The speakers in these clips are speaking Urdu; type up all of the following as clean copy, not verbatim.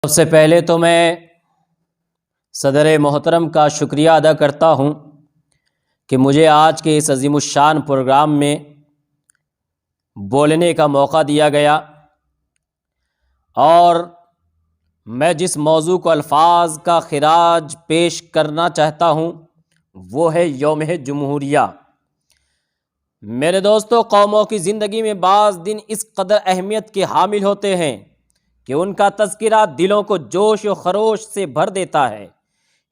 سب سے پہلے تو میں صدر محترم کا شکریہ ادا کرتا ہوں کہ مجھے آج کے اس عظیم الشان پروگرام میں بولنے کا موقع دیا گیا، اور میں جس موضوع کو الفاظ کا خراج پیش کرنا چاہتا ہوں وہ ہے یوم جمہوریہ۔ میرے دوستو، قوموں کی زندگی میں بعض دن اس قدر اہمیت کے حامل ہوتے ہیں کہ ان کا تذکرہ دلوں کو جوش و خروش سے بھر دیتا ہے۔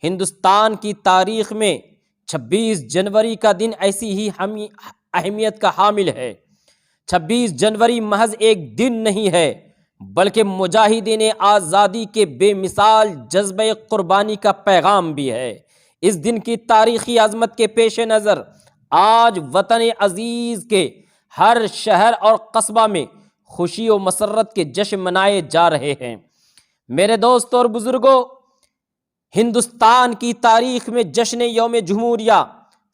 ہندوستان کی تاریخ میں 26 جنوری کا دن ایسی ہی اہمیت کا حامل ہے۔ 26 جنوری محض ایک دن نہیں ہے بلکہ مجاہدین آزادی کے بے مثال جذبہ قربانی کا پیغام بھی ہے۔ اس دن کی تاریخی عظمت کے پیش نظر آج وطن عزیز کے ہر شہر اور قصبہ میں خوشی و مسرت کے جشن منائے جا رہے ہیں۔ میرے دوستوں اور بزرگوں، ہندوستان کی تاریخ میں جشن یوم جمہوریہ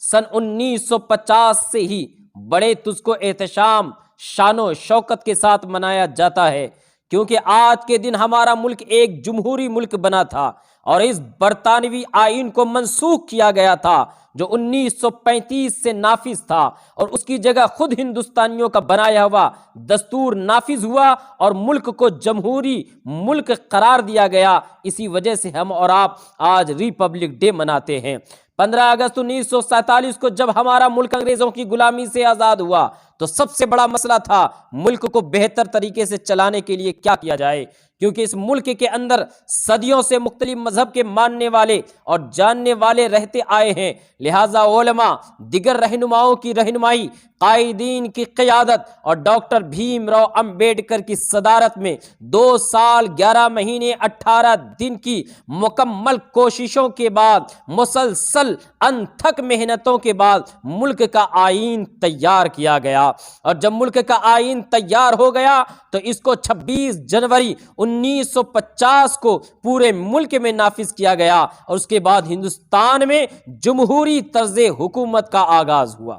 سن 1950 سے ہی بڑے تجھ کو احتشام، شان و شوکت کے ساتھ منایا جاتا ہے، کیونکہ آج کے دن ہمارا ملک ایک جمہوری ملک بنا تھا اور اس برطانوی آئین کو منسوخ کیا گیا تھا جو 1935 سے نافذ تھا، اور اس کی جگہ خود ہندوستانیوں کا بنایا ہوا دستور نافذ ہوا اور ملک کو جمہوری ملک قرار دیا گیا۔ اسی وجہ سے ہم اور آپ آج ریپبلک ڈے مناتے ہیں۔ 15 اگست 1947 کو جب ہمارا ملک انگریزوں کی غلامی سے آزاد ہوا تو سب سے بڑا مسئلہ تھا ملک کو بہتر طریقے سے چلانے کے لیے کیا کیا جائے، کیونکہ اس ملک کے اندر صدیوں سے مختلف مذہب کے ماننے والے اور جاننے والے رہتے آئے ہیں، لہٰذا علماء، دیگر رہنماؤں کی رہنمائی، قائدین کی قیادت اور ڈاکٹر بھیم راؤ امبیڈکر کی صدارت میں 2 سال 11 مہینے 18 دن کی مکمل کوششوں کے بعد، مسلسل انتھک محنتوں کے بعد ملک کا آئین تیار کیا گیا، اور جب ملک کا آئین تیار ہو گیا تو اس کو 26 جنوری 1950 کو پورے ملک میں نافذ کیا گیا، اور اس کے بعد ہندوستان میں جمہوری طرز حکومت کا آغاز ہوا،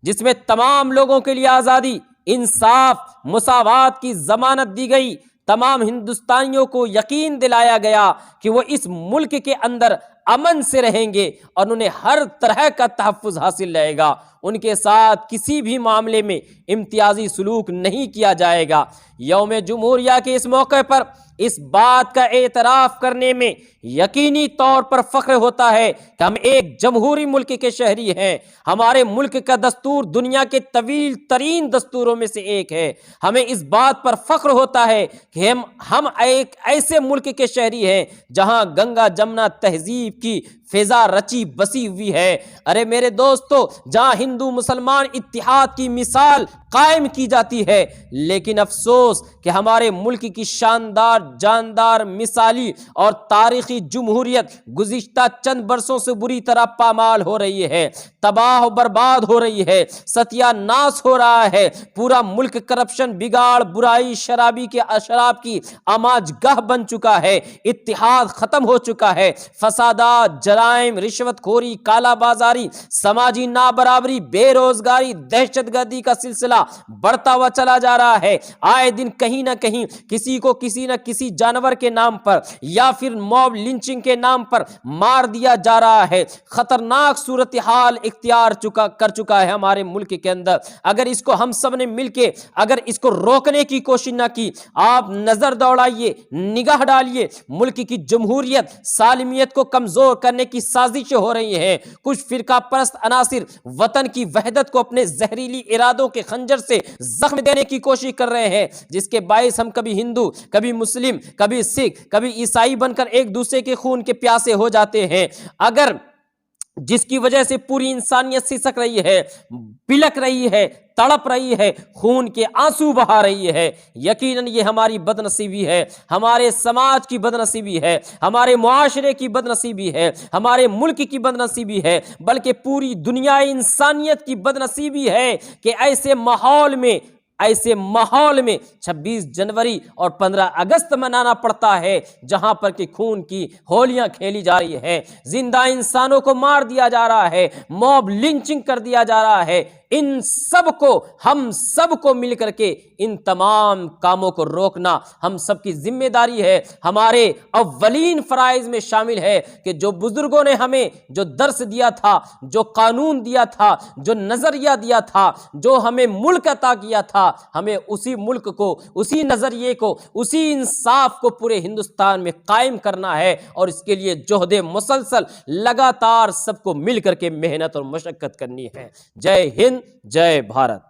جس میں تمام لوگوں کے لیے آزادی، انصاف، مساوات کی ضمانت دی گئی۔ تمام ہندوستانیوں کو یقین دلایا گیا کہ وہ اس ملک کے اندر امن سے رہیں گے اور انہیں ہر طرح کا تحفظ حاصل رہے گا، ان کے ساتھ کسی بھی معاملے میں امتیازی سلوک نہیں کیا جائے گا۔ یوم جمہوریہ کے اس موقع پر اس بات کا اعتراف کرنے میں یقینی طور پر فخر ہوتا ہے کہ ہم ایک جمہوری ملک کے شہری ہیں۔ ہمارے ملک کا دستور دنیا کے طویل ترین دستوروں میں سے ایک ہے۔ ہمیں اس بات پر فخر ہوتا ہے کہ ہم ایک ایسے ملک کے شہری ہیں جہاں گنگا جمنا تہذیب کی فضا رچی بسی ہوئی ہے۔ ارے میرے دوستو، جہاں ہندو مسلمان اتحاد کی مثال قائم کی جاتی ہے، لیکن افسوس کہ ہمارے ملک کی شاندار، جاندار، مثالی اور تاریخی جمہوریت گزشتہ چند برسوں سے بری طرح پامال ہو رہی ہے، تباہ و برباد ہو رہی ہے، ستیہ ناش ہو رہا ہے۔ پورا ملک کرپشن، بگاڑ، برائی، شراب کی آماج گاہ بن چکا ہے، اتحاد ختم ہو چکا ہے، فسادات، جرائم، رشوت خوری، کالا بازاری، سماجی نابرابری، بے روزگاری، دہشت گردی کا سلسلہ بڑھتا ہوا چلا جا رہا ہے۔ آئے دن کہیں نہ کہیں کسی کو کسی نہ کسی جانور کے نام پر یا پھر موب لنچنگ کے نام پر مار دیا جا رہا ہے۔ خطرناک صورتحال اختیار کر چکا ہے ہمارے ملک کے اندر۔ اگر اس کو ہم سب نے مل کے اگر اس کو روکنے کی کوشش نہ کی، آپ نظر دوڑائیے، نگاہ ڈالیے، ملک کی جمہوریت، سالمیت کو کمزور کرنے کی سازشیں ہو رہی ہیں۔ کچھ فرقہ پرست عناصر وطن کی وحدت کو اپنے زہریلی ارادوں کے خنجر سے زخم دینے کی کوشش کر رہے ہیں، جس کے باعث ہم کبھی ہندو، کبھی مسلم، کبھی سکھ، کبھی عیسائی بن کر ایک دوسرے کے خون کے پیاسے ہو جاتے ہیں، اگر جس کی وجہ سے پوری انسانیت سسک رہی ہے، بلک رہی ہے، تڑپ رہی ہے، خون کے آنسو بہا رہی ہے۔ یقیناً یہ ہماری بد نصیبی ہے، ہمارے سماج کی بد نصیبی ہے، ہمارے معاشرے کی بد نصیبی ہے، ہمارے ملک کی بد نصیبی ہے، بلکہ پوری دنیا انسانیت کی بد نصیبی ہے کہ ایسے ماحول میں 26 جنوری اور 15 اگست منانا پڑتا ہے، جہاں پر کہ خون کی ہولیاں کھیلی جا رہی ہیں، زندہ انسانوں کو مار دیا جا رہا ہے، موب لنچنگ کر دیا جا رہا ہے۔ ان سب کو ہم سب کو مل کر کے ان تمام کاموں کو روکنا ہم سب کی ذمہ داری ہے۔ ہمارے اولین فرائض میں شامل ہے کہ جو بزرگوں نے ہمیں جو درس دیا تھا، جو قانون دیا تھا، جو نظریہ دیا تھا، جو ہمیں ملک عطا کیا تھا، ہمیں اسی ملک کو، اسی نظریے کو، اسی انصاف کو پورے ہندوستان میں قائم کرنا ہے، اور اس کے لیے جہد مسلسل لگاتار سب کو مل کر کے محنت اور مشقت کرنی ہے۔ جے ہند، جے بھارت۔